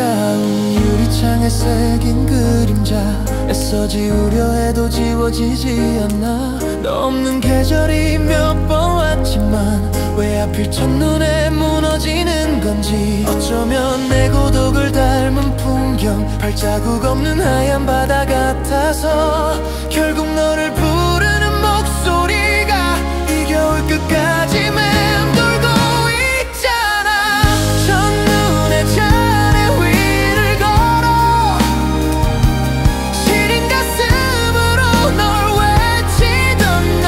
차가운 유리창에 새긴 그림자, 애써 지우려 해도 지워지지 않아. 너 없는 계절이 몇 번 왔지만 왜 하필 첫눈에 무너지는 건지. 어쩌면 내 고독을 닮은 풍경, 발자국 없는 하얀 바다 같아서 결국 너를 부르는 목소리가 이 겨울 끝까지 맴돌고 있잖아. 첫눈에 잔해 위를 걸어 시린 가슴으로 널 외치던 날,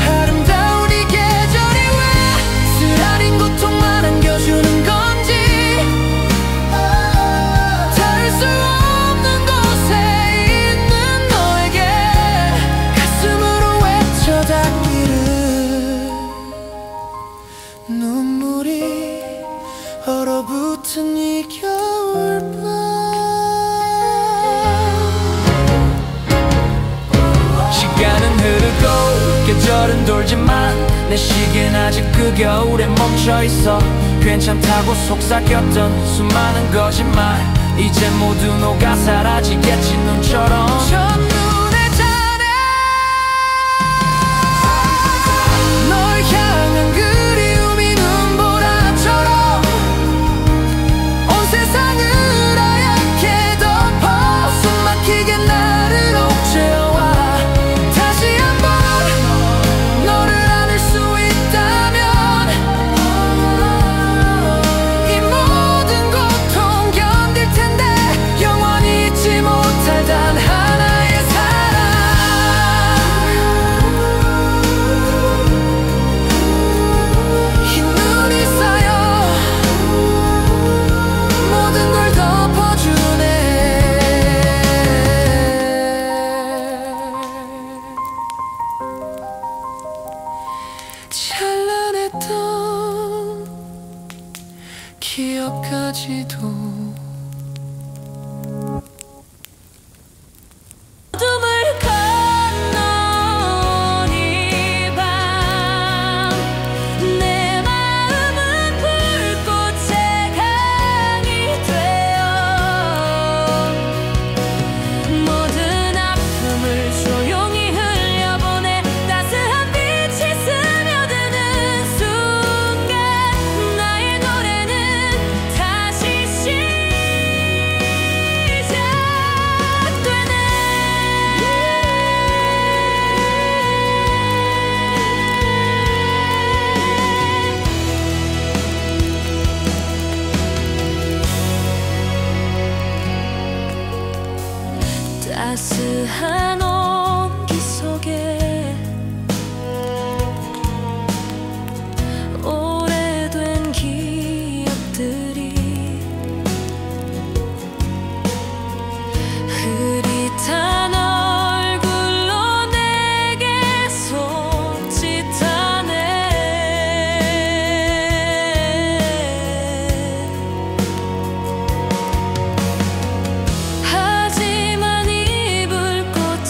아름다운 이 계절이 왜 쓰라린 고통만 안겨주는 건지. 닿을 수 없는 곳에 있는 너에게 가슴으로 외쳐닿기를. 눈물이 얼어붙은 이 겨울밤, 시간은 흐르고 계절은 돌지만 내 시계는 아직 그 겨울에 멈춰있어. 괜찮다고 속삭였던 수많은 거짓말 이제 모두 녹아 사라지겠지 눈처럼. 첫눈에 잔해 널 향한 그리움이 눈보라처럼 온 세상을 하얗게 덮어 숨막히게 나를 옥죄어와. 다시 한번 너를 안을 수 있다면 이 모든 고통 견딜 텐데 영원히 잊지 못할 단 하나의 사랑. 이 눈이 쌓여 모든 걸 덮어주네. 찬란했던 기억까지도 어둠을 건넌 이 밤, 내 마음은 불꽃의 강이 되어 모든 아픔을 조용히 흘려보내. 따스한 빛이 스며드는 순간 나의 노래는 다시 시작되네. 따스한 온기 속에 오래된 기억들이 흐릿한 얼굴로 내게 손짓하네. 하지만 이 불꽃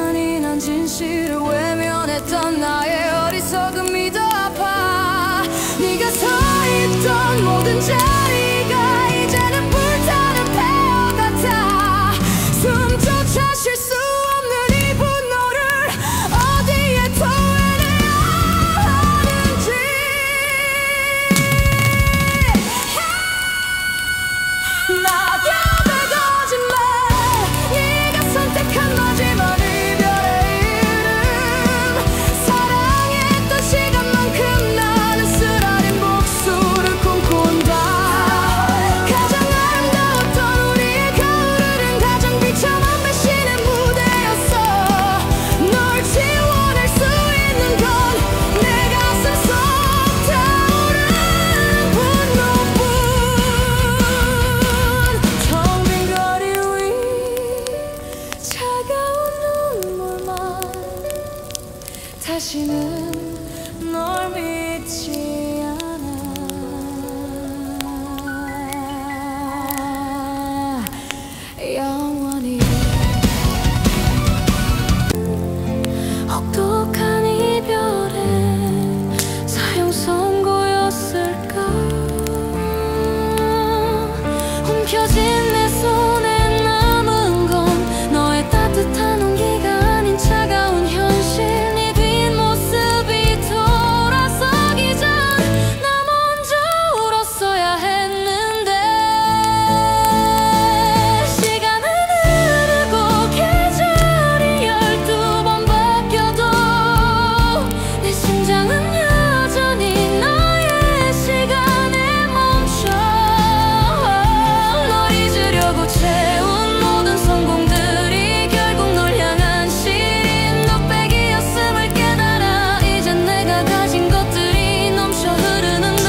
잔인한 진실을 외면했던 나의 어리석음이 더 아파. 네가 서 있던 모든 자리가 이제는 불타는 폐허 같아. 숨조차 쉴 수 없는 이 분노를 어디에 토해내야 하는지. 낙엽의 거짓말, 네가 선택한 마지막 이별의 이름. 사랑했던 시간만큼 나는 쓰라린 복수를 꿈꾼다. 가장 아름다웠던 우리의 가을은 가장 비참한 배신의 무대였어. 널 지워낼 수 있는 건 내 가슴 속 타오르는 분노뿐. 텅 빈 거리 위 차가운 눈물만. 다시는 널 믿지 않아. 영원히 혹독한 이별의 사형 선고였을까. 움켜쥔 내 손에 남은 건 너의 따뜻한 온기가 아닌 차가운 현실. 네 뒷모습이 돌아서기 전 나 먼저 울었어야 했는데. 시간은 흐르고 계절이 12번 바뀌어도 내 심장은 여전히 너의 시간에 멈춰. 널 잊으려고 채운 모든 성공들이 결국 널 향한 시린 넉배기였음을 깨달아. 이젠 내가 가진 것들이 넘쳐 흐르는데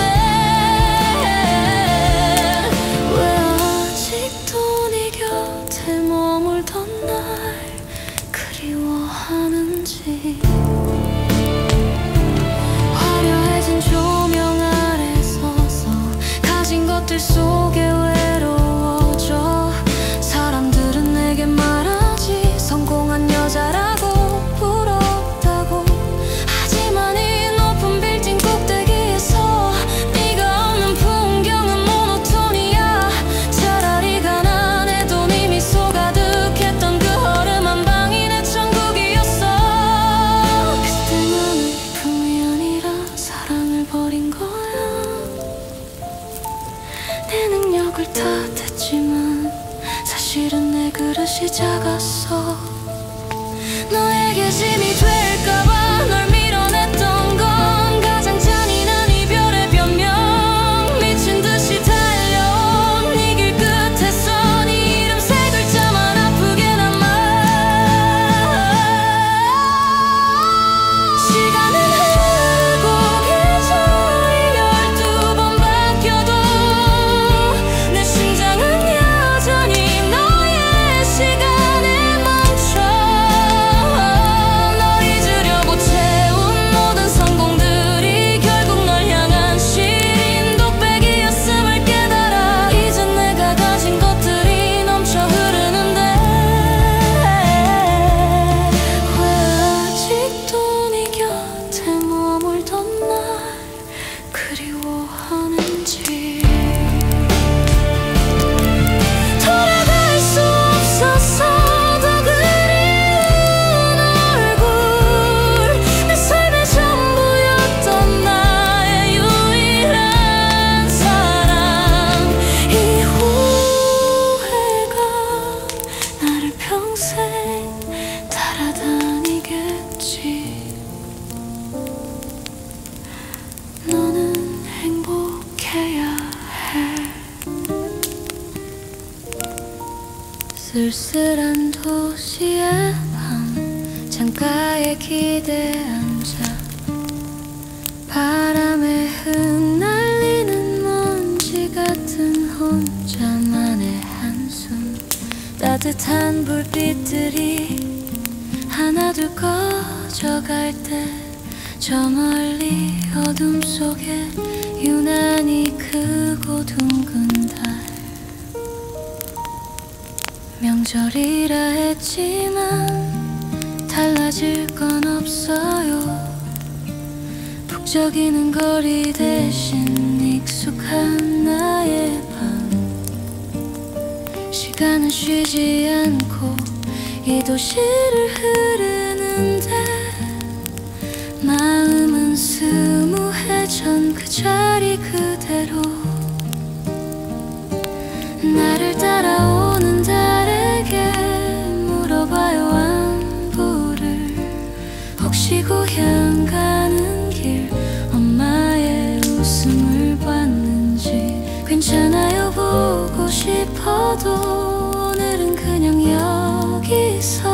왜 아직도 네 곁에 머물던 날 그리워하는지. 화려해진 조명 아래 서서 가진 것들 속에 외로워져. 사람들은 내게 말하지 성공한 여자라고 부럽다고. 하지만 이 높은 빌딩 꼭대기에서 네가 없는 풍경은 모노톤이야. 차라리 가난해도 네 미소 가득했던 그 허름한 방이 내 천국이었어. 그때 나는 품이 아니라 사랑을 버린 거야. 내 능력을 탓했지만 사실은 내 그릇이 작았어. 너에게 짐이 될까봐 널 밀어냈던 건 가장 잔인한 이별의 변명. 미친 듯이 달려온 네 길 끝에서 네 이름 세 글자만 아프게 남아. 시간은 흐르고 계절이 12번 바뀌어도 내 심장은 여전히 너의 시간에 멈춰. 널 잊으려고 채운 모든 성공들이 결국 널 향한 시린 독백이었음을 깨달아. 이젠 내가 가진 것들이 넘쳐 흐르는데 왜 아직도 네 곁에 머물던 날 그리워하는지. 돌아갈 수 없어서 더 그리운 얼굴. 내 삶의 전부였던 나의 유일한 사랑. 이 후회가 나를 평생 따라다니겠지. 너는 행복해야 해. 쓸쓸한 도시의 밤 창가에 기대 앉아. 바람에 흩날리는 먼지 같은 혼자만의 한숨. 따뜻한 불빛들이 하나둘 꺼져갈 때 저 멀리 어둠 속에 유난히 크고 둥근 달. 명절이라 했지만 달라질 건 없어요. 북적이는 거리 대신 익숙한 나의 밤. 시간은 쉬지 않고 이 도시를 흐르는데 마음은 20해 전 그 자리 그대로. 나를 따라오는 달에게 물어봐요 안부를. 혹시 고향 가는 길 엄마의 웃음을 봤는지. 괜찮아요 보고 싶어도 오늘은 그냥 여기서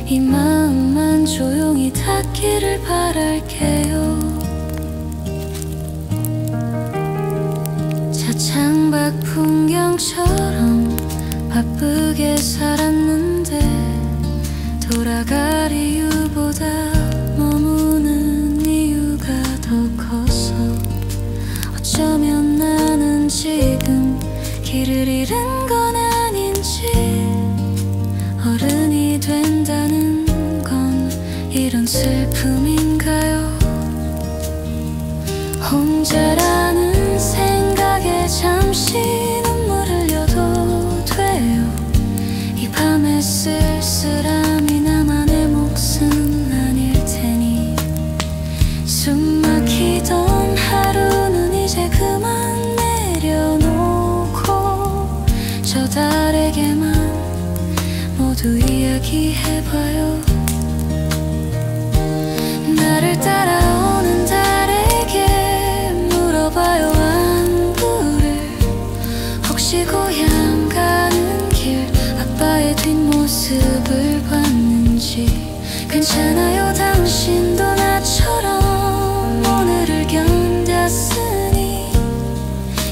이 마음만 조용히 닿기를 바랄게요. 창밖 풍경처럼 바쁘게 살았는데 돌아갈 이유보다 머무는 이유가 더 컸어. 어쩌면 나는 지금 길을 잃은 건 아닌지. 어른이 된다는 건 이런 슬픔인가요? 혼자라는 생각에 잠시 눈물 흘려도 돼요. 이 밤에 쓸쓸함이 나만의 몫은 아닐 테니. 숨 막히던 하루는 이제 그만 내려놓고 저 달에게만 모두 이야기해봐요. 나를 따라오는 달에게 물어봐요 안부를. 혹시 고향 가는 길 아빠의 뒷모습을 봤는지. 괜찮아요 당신도 나처럼 오늘을 견뎠으니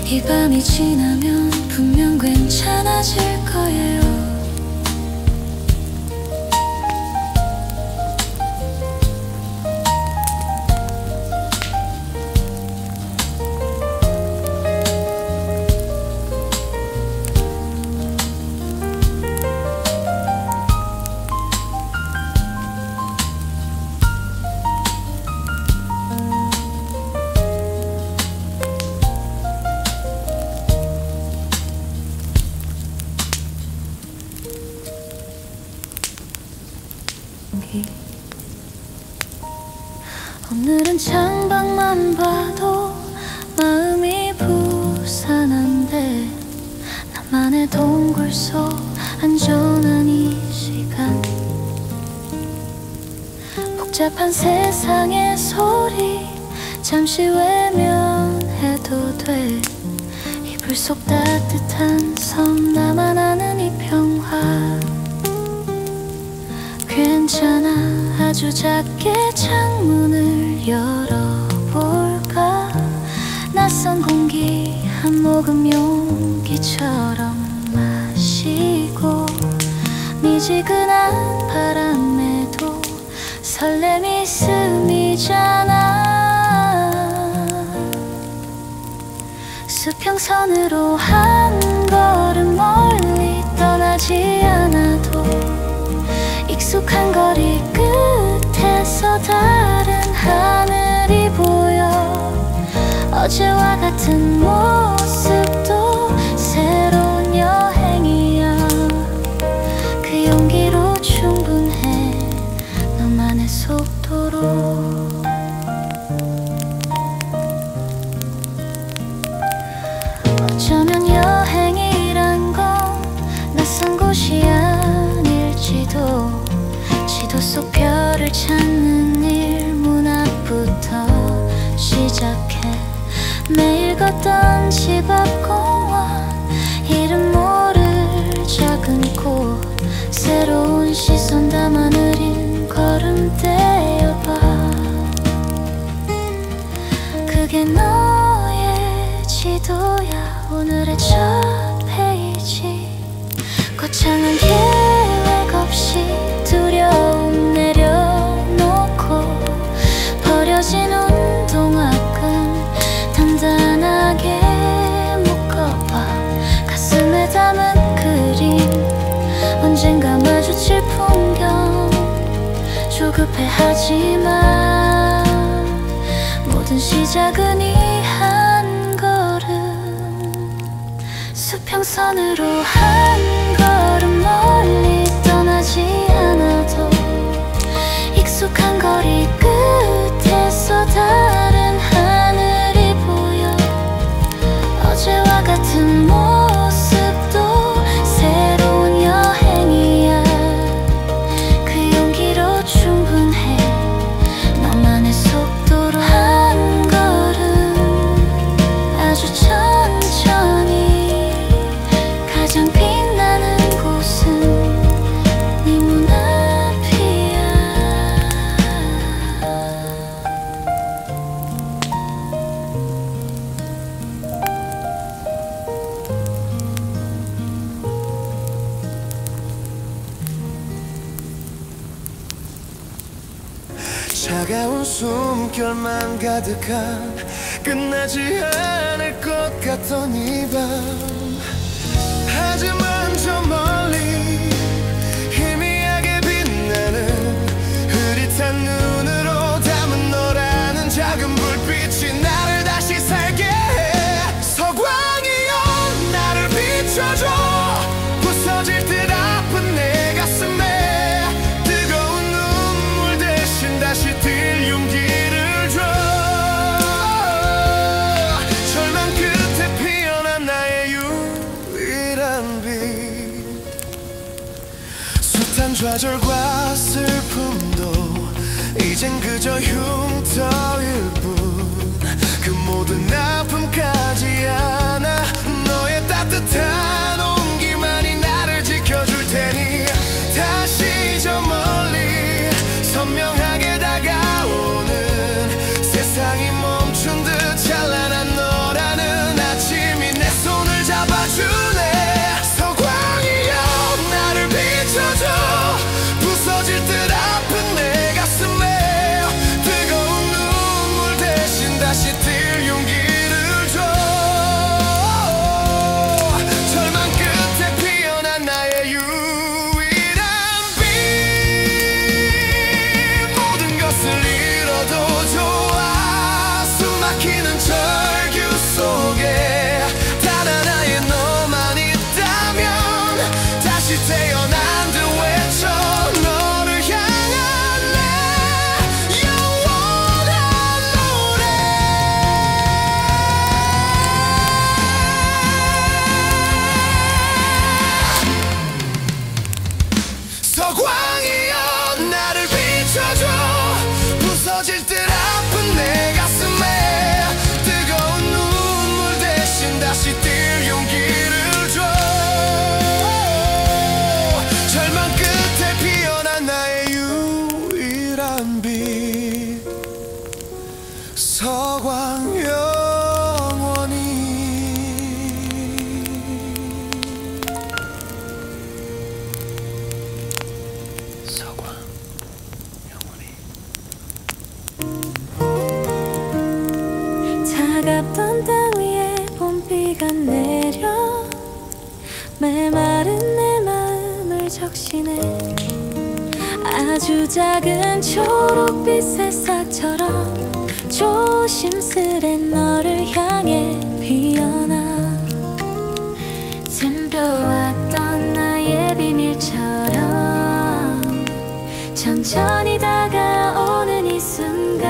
이 밤이 지나면 분명 괜찮아질 거예요. 오늘은 창밖만 봐도 마음이 부산한데 나만의 동굴 속 안전한 이 시간. 복잡한 세상의 소리 잠시 외면해도 돼. 이불 속 따뜻한 섬 나만 아는 이 평화. 괜찮아 아주 작게 창문을 열어볼까. 낯선 공기 한 모금 용기처럼 마시고 미지근한 바람에도 설렘이 스미잖아. 수평선으로 한 걸음 멀리 떠나지 않아도 익숙한 거리 끝에서 다른 하늘이 보여. 어제와 같은 모습도 새로운 여행이야. 그 용기로 충분해 너만의 속도로. 어쩌면 여행이란 건 낯선 곳이 아닐지도. 지도 속 별을 찾는 일 문 앞부터 시작해. 매일 걷던 집 앞 공원 이름 모를 작은 꽃. 새로운 시선 담아 느린 걸음 떼어봐. 그게 너의 지도야 오늘의 첫 페이지. 거창한 계획 없이 두려움 내려놓고 버려진 운동화끈 단단하게 묶어봐. 가슴에 담은 그림 언젠가 마주칠 풍경 조급해하지마. 모든 시작은 이 한 걸음, 수평선으로 한 걸음 멀리 떠나지 않아도 익숙한 거리 끝에서 다른 하늘이 보여. 어제와 같은 모습도 새로운 여행이야. 그 용기로 충분해. 너만의 속도로 한 걸음 아주 천천히. 가장 빛나는 곳은 네 문 앞이야. 차가운 숨결만 가득한 끝나지 않을 것 같던 이 밤. 하지만 저 멀리 희미하게 빛나는 흐릿한 눈으로 담은 너라는 작은 불빛이 나를 다시 살게 해. 서광이여 나를 비춰줘. 부서질 듯 아픈 내 가슴에 뜨거운 눈물 대신 다시 뛸 용기를 줘. 절망 끝에 피어난 나의 유일한 빛. 숱한 좌절과 슬픔도 이젠 그저 흉터일 뿐. 그 모든 아픔까지 안아 너의 따뜻한 온기만이 나를 지켜줄 테니. 다시 저 멀리 선명하게 다가오는 세상이 멈춘 듯 찬란한 너라는 아침이 내 손을 잡아주네. 서광이여 나를 비춰줘. 부서질 듯 아픈 내 가슴에 뜨거운 눈물 대신 다시 뛸 용기를 줘. 절망 끝에 피어난 나의 유일한 빛. 모든 것을 잃어도 좋아. 숨막히는 절규 속에 단 하나의 너만 있다면 다시 태어난 듯 외쳐 너를 향한 내 영원한 노래. 서광이여 나를 비춰줘. 부서질 듯 아픈 내 가슴에 뜨거운 눈물 대신 다시 뛸 용기를 줘. 절망 끝에 피어난 나의 유일한 빛. 서광 영원히. 서광 영원히. 차갑던 땅 위에 봄비가 내려 메마른 내 마음을 적시네. 아주 작은 초록빛 새싹처럼 조심스레 너를 향해 피어나. 숨겨왔던 나의 비밀처럼 천천히 다가오는 이 순간.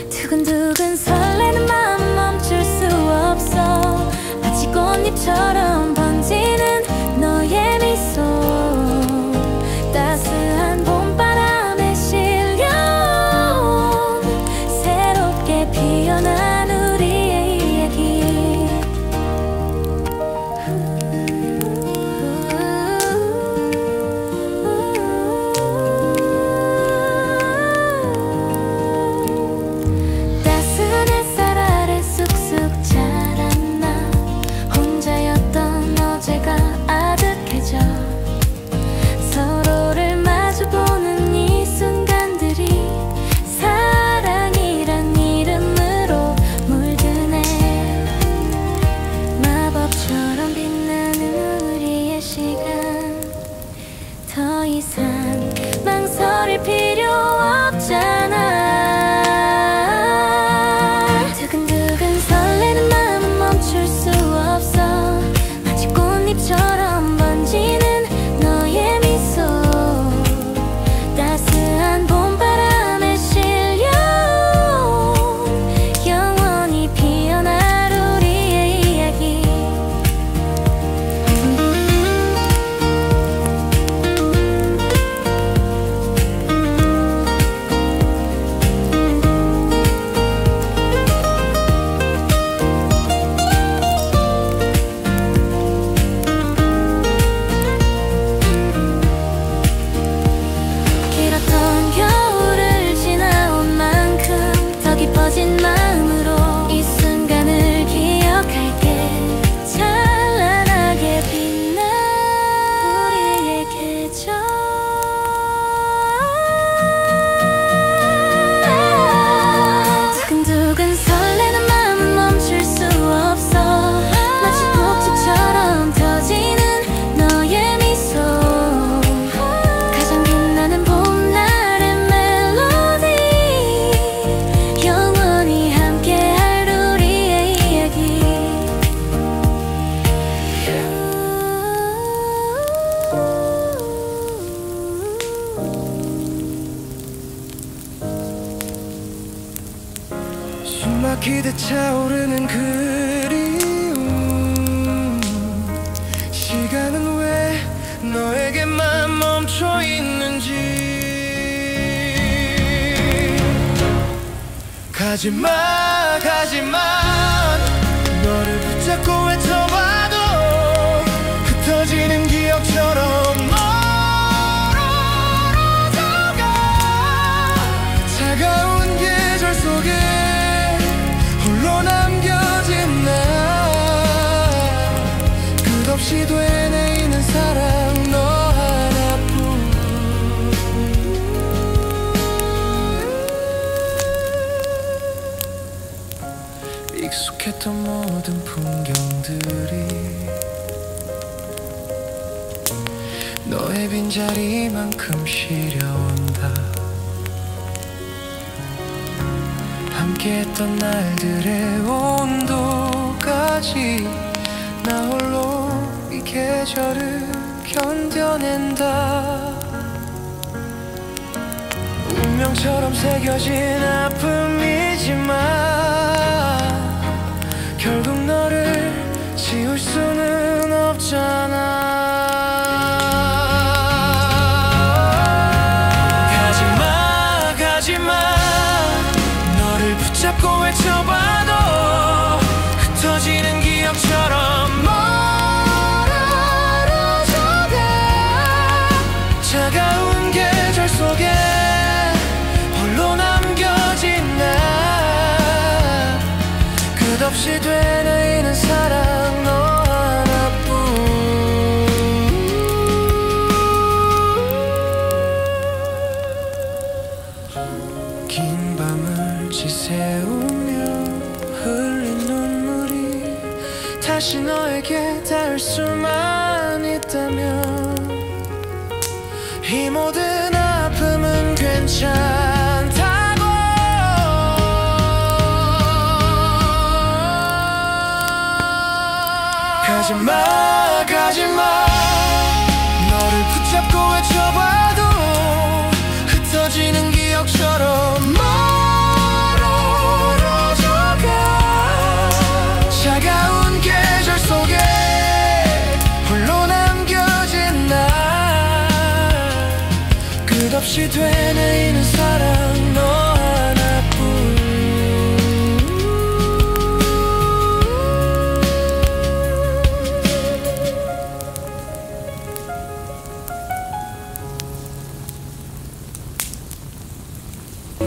두근두근 설레는 마음 멈출 수 없어. 마치 꽃잎처럼 번지는 너의 미소. 따스한 봄바람에 실려 새롭게 피어난 우리의 이야기. 기대 차오르는 그리움. 시간은 왜 너에게만 멈춰 있는지. 가지마 가지마. 너를 붙잡고 외쳐봐도 흩어지는 기억처럼 멀어져가. 차가운 계절 속에 홀로 남겨진 나. 끝없이 되뇌이는 사랑 너 하나뿐. 익숙했던 모든 풍경들이 너의 빈자리만큼 시려온다. 함께했던 날들의 온도까지 나 홀로 이 계절을 견뎌낸다. 운명처럼 새겨진 아픔이지만 결국 너를 지울 수는 없잖아. 가지마 가지마. 너를 붙잡고 외쳐봐도 흩어지는 기억처럼 멀어져가. 차가운 계절 속에 홀로 남겨진 나. 끝없이 되뇌이는 사랑 너 하나뿐. 긴 밤을 지새우며 흘린 눈물이 다시 너에게 닿을 수만 있다면 이 모든 아픔은 괜찮다고. 가지마 가지마. 너를 붙잡고 외쳐봐도 흩어지는 기억처럼 멀어져가. 차가운 계절 속에 홀로 남겨진 나. 끝없이 되뇌이는 사랑 너 하나뿐.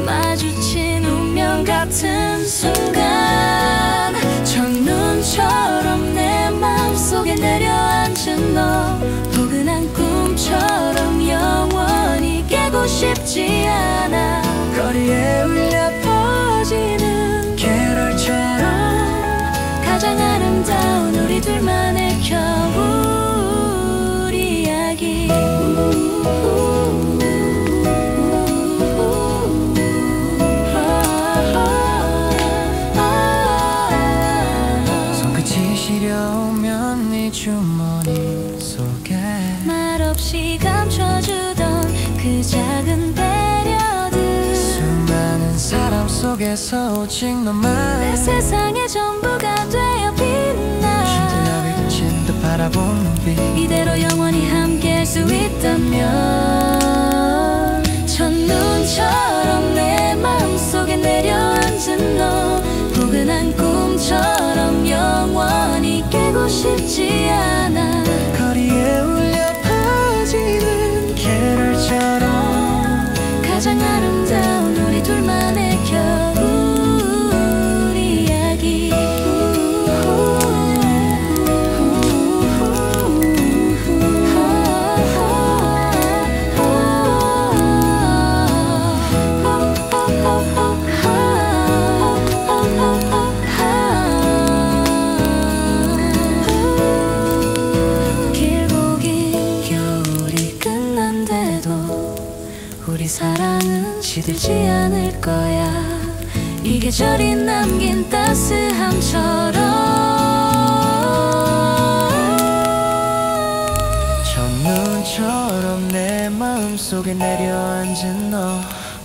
마주친 운명 같은 순간 첫눈처럼 내 마음속에 내려앉은 너. 포근한 꿈처럼 영원히 깨고 싶지 않아. 거리에 울려 퍼지는 계절처럼 가장 아름다운 우리 둘만의 겨울 이야기. 손끝이 시려우면 네 주머니 속에 말없이 감춰주던 그 작은 배려들. 수많은 사람 속에서 오직 너만 내 세상의 전부가 되어 빛나. 신들나비 비친 듯 바라본 눈빛. 이대로 영원히 함께할 수 있다면 첫눈처럼 내 마음속에 내려앉은 너. 포근한 꿈처럼 영원히 깨고 싶지 않아. 거리에 울려 퍼지는 계절처럼 가장 아름다운 우리 둘만의 겨울 이야기. 길고 긴 겨울이 끝난데도 우리 사랑은 시들지 않을 거야. 이 계절이 남긴 따스함처럼. 첫눈처럼 내 마음속에 내려앉은 너.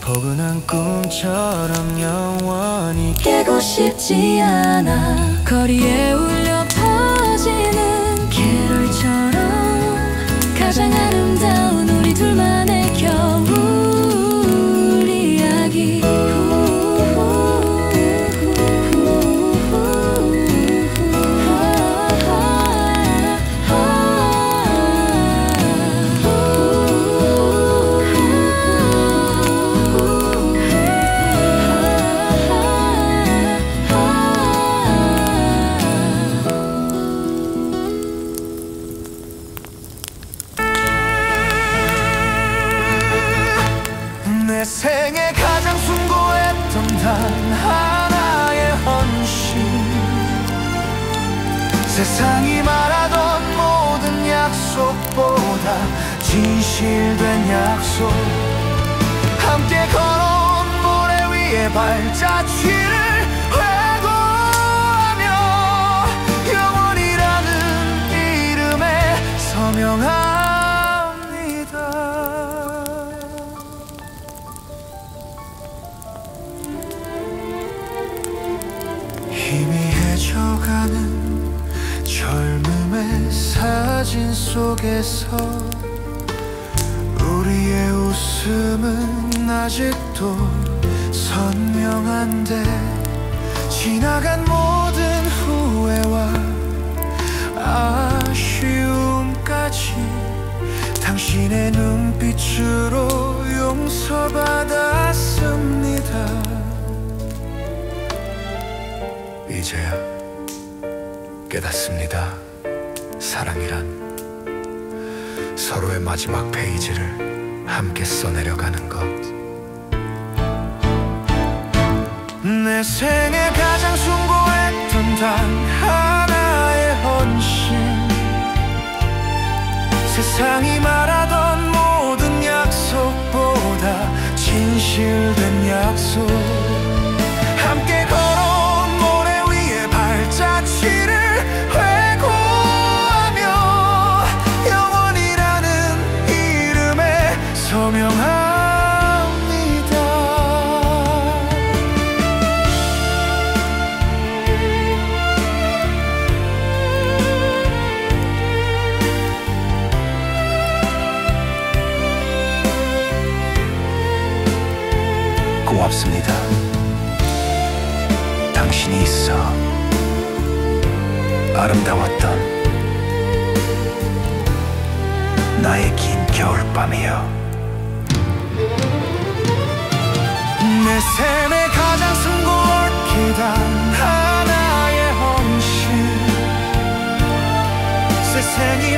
포근한 꿈처럼 영원히 깨고 싶지 않아. 거리에 울려 퍼지는 캐럴처럼 가장 아름다운 우리 둘만의 겨울 이야기. 내 생에 가장 숭고했던 단 하나의 헌신, 세상이 말하던 모든 약속보다 진실된 약속. 함께 걸어온 모래 위에 발자취를 회고하며 영원이라는 이름에 서명합니다. 희미해져가는 젊음의 사진 속에서 우리의 웃음은 아직도 선명한데, 지나간 모든 후회와 아쉬움까지 당신의 눈빛으로 용서받았습니다. 이제야 깨닫습니다. 사랑이란 서로의 마지막 페이지를 함께 써내려가는 것. 내 생에 가장 숭고했던 단 하나의 헌신, 세상이 말하던 모든 약속보다 진실된 약속. 함께 걸어온 모래 위에 발자취를 회고하며 영원이라는 이름에 서명합니다. 고맙습니다. 당신이 있어 아름다웠던 나의 긴 겨울밤이여. 내 삶의 가장 숭고했게 단 하나의 헌신, 세상이